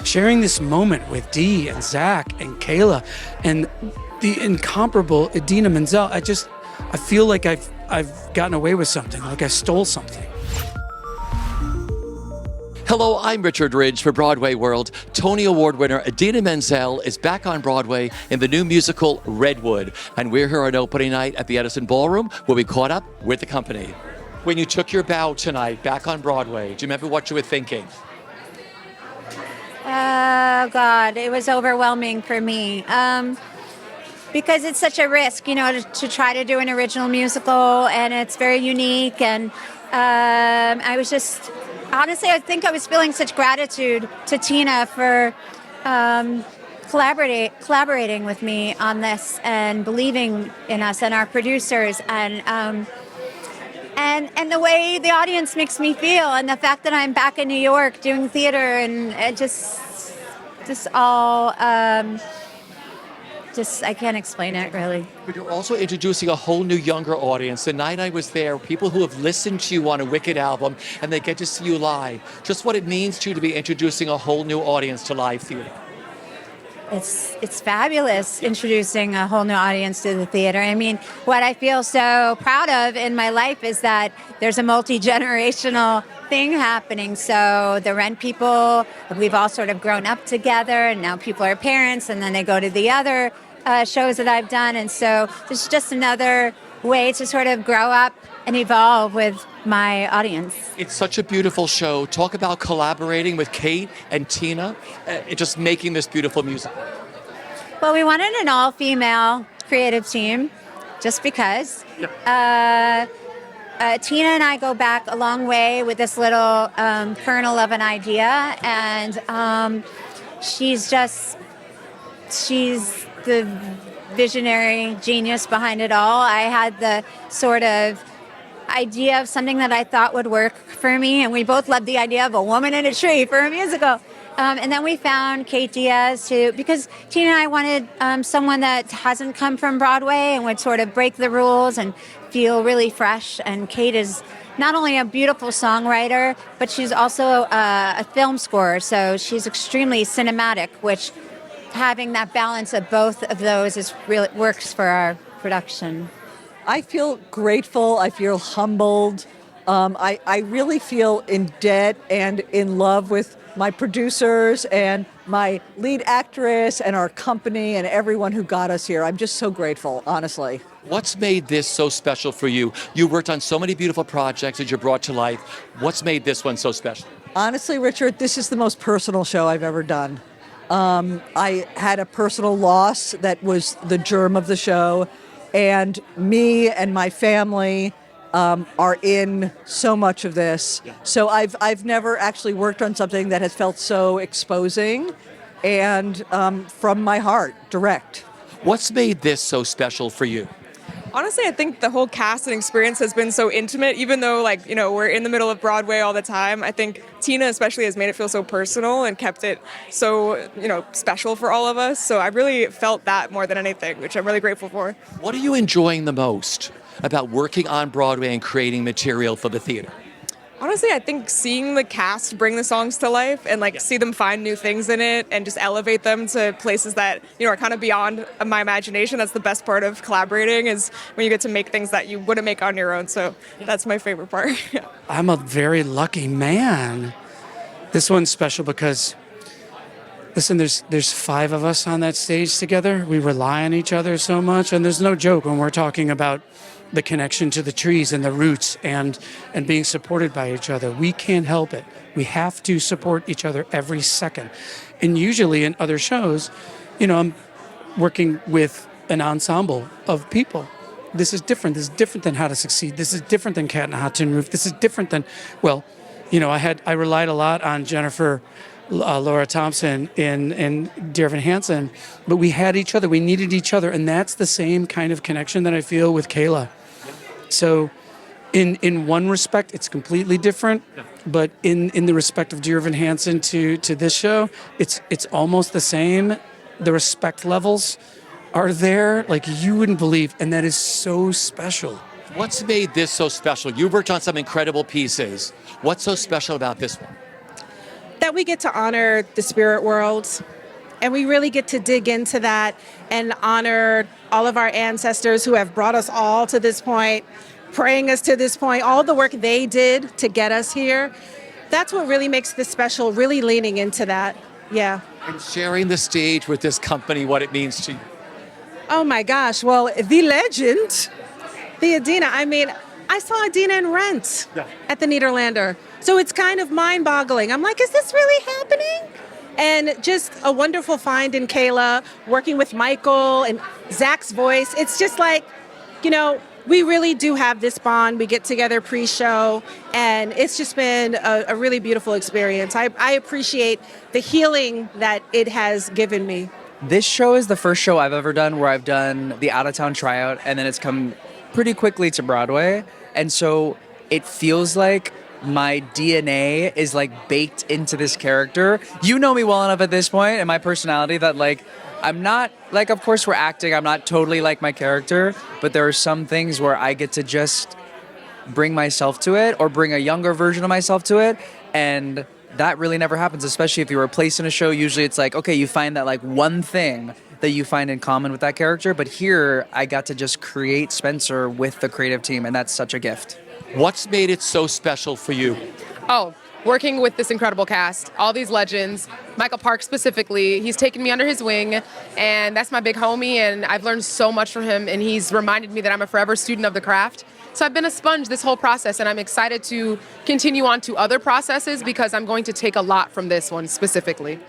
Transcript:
sharing this moment with Dee and Zach and Kayla and the incomparable Idina Menzel. I feel like I've gotten away with something, like I stole something. Hello, I'm Richard Ridge for Broadway World. Tony Award winner Idina Menzel is back on Broadway in the new musical Redwood. And we're here on opening night at the Edison Ballroom where we caught up with the company. When you took your bow tonight back on Broadway, do you remember what you were thinking? Oh, God, it was overwhelming for me. Because it's such a risk, to try to do an original musical, and it's very unique. And I was just, honestly, I think I was feeling such gratitude to Tina for collaborating with me on this and believing in us and our producers, and the way the audience makes me feel, and the fact that I'm back in New York doing theater, and it just all. I can't explain it, really. But you're also introducing a whole new younger audience. The night I was there, people who have listened to you on a Wicked album, and they get to see you live. Just what it means to you to be introducing a whole new audience to live theater. It's fabulous introducing a whole new audience to the theater. I mean, what I feel so proud of in my life is that there's a multi-generational thing happening. So the Rent people, we've all sort of grown up together, and now people are parents, and then they go to the other shows that I've done. And so this is just another way to sort of grow up and evolve with my audience. It's such a beautiful show. Talk about collaborating with Kate and Tina, just making this beautiful music. Well, we wanted an all-female creative team, just because. Yeah. Tina and I go back a long way with this little kernel of an idea, and she's the visionary genius behind it all. I had the sort of idea of something that I thought would work for me, and we both loved the idea of a woman in a tree for a musical. And then we found Kate Diaz because Tina and I wanted someone that hasn't come from Broadway and would sort of break the rules and feel really fresh. And Kate is not only a beautiful songwriter, but she's also a film scorer, so she's extremely cinematic, which having that balance of both of those works for our production. I feel grateful. I feel humbled. I really feel in debt and in love with my producers and my lead actress and our company and everyone who got us here. I'm just so grateful, honestly. What's made this so special for you? You worked on so many beautiful projects that you brought to life. What's made this one so special? Honestly, Richard, this is the most personal show I've ever done. I had a personal loss that was the germ of the show, and me and my family are in so much of this. Yeah. So I've never actually worked on something that has felt so exposing and from my heart, direct. What's made this so special for you? Honestly, I think the whole cast and experience has been so intimate, even though, we're in the middle of Broadway all the time. I think Tina especially has made it feel so personal and kept it so, special for all of us. So I really felt that more than anything, which I'm really grateful for. What are you enjoying the most about working on Broadway and creating material for the theater? Honestly, I think seeing the cast bring the songs to life and see them find new things in it and just elevate them to places that, are kind of beyond my imagination. That's the best part of collaborating, is when you get to make things that you wouldn't make on your own. So that's my favorite part. Yeah. I'm a very lucky man. This one's special because, listen, there's 5 of us on that stage together. We rely on each other so much, and there's no joke when we're talking about the connection to the trees and the roots and being supported by each other. We can't help it. We have to support each other every second. And usually in other shows, I'm working with an ensemble of people. This is different. This is different than How to Succeed. This is different than Cat in a Hot Tin Roof. This is different than, I relied a lot on Jennifer Laura Thompson in Dear Evan Hansen, but we had each other. We needed each other, and that's the same kind of connection that I feel with Kayla. So in one respect, it's completely different, but in the respect of Dear Evan Hansen to this show, it's almost the same. The respect levels are there like you wouldn't believe, and that is so special. What's made this so special? You worked on some incredible pieces. What's so special about this one? that we get to honor the spirit world. And we really get to dig into that and honor all of our ancestors who have brought us all to this point, praying us to this point, all the work they did to get us here. That's what really makes this special, really leaning into that. Yeah. And sharing the stage with this company, what it means to you. Oh my gosh. Well, the legend, the Idina. I mean, I saw Idina in Rent at the Nederlander. So it's kind of mind-boggling. I'm like, is this really happening? And just a wonderful find in Kayla, working with Michael and Zach's voice. It's just like, you know, we really do have this bond. We get together pre-show, and it's just been a really beautiful experience. I appreciate the healing that it has given me. This show is the first show I've ever done where I've done the out-of-town tryout, and then it's come pretty quickly to Broadway. And so it feels like my DNA is like baked into this character. You know me well enough at this point and my personality that like I'm not like, of course we're acting, I'm not totally like my character, but there are some things where I get to just bring myself to it or bring a younger version of myself to it. And that really never happens, especially if you replace in a show. Usually it's like, okay, you find that like one thing that you find in common with that character. But here I got to just create Spencer with the creative team, and that's such a gift. What's made it so special for you? Oh, working with this incredible cast, all these legends, Michael Park specifically, he's taken me under his wing, and that's my big homie, and I've learned so much from him, and he's reminded me that I'm a forever student of the craft. So I've been a sponge this whole process, and I'm excited to continue on to other processes because I'm going to take a lot from this one specifically.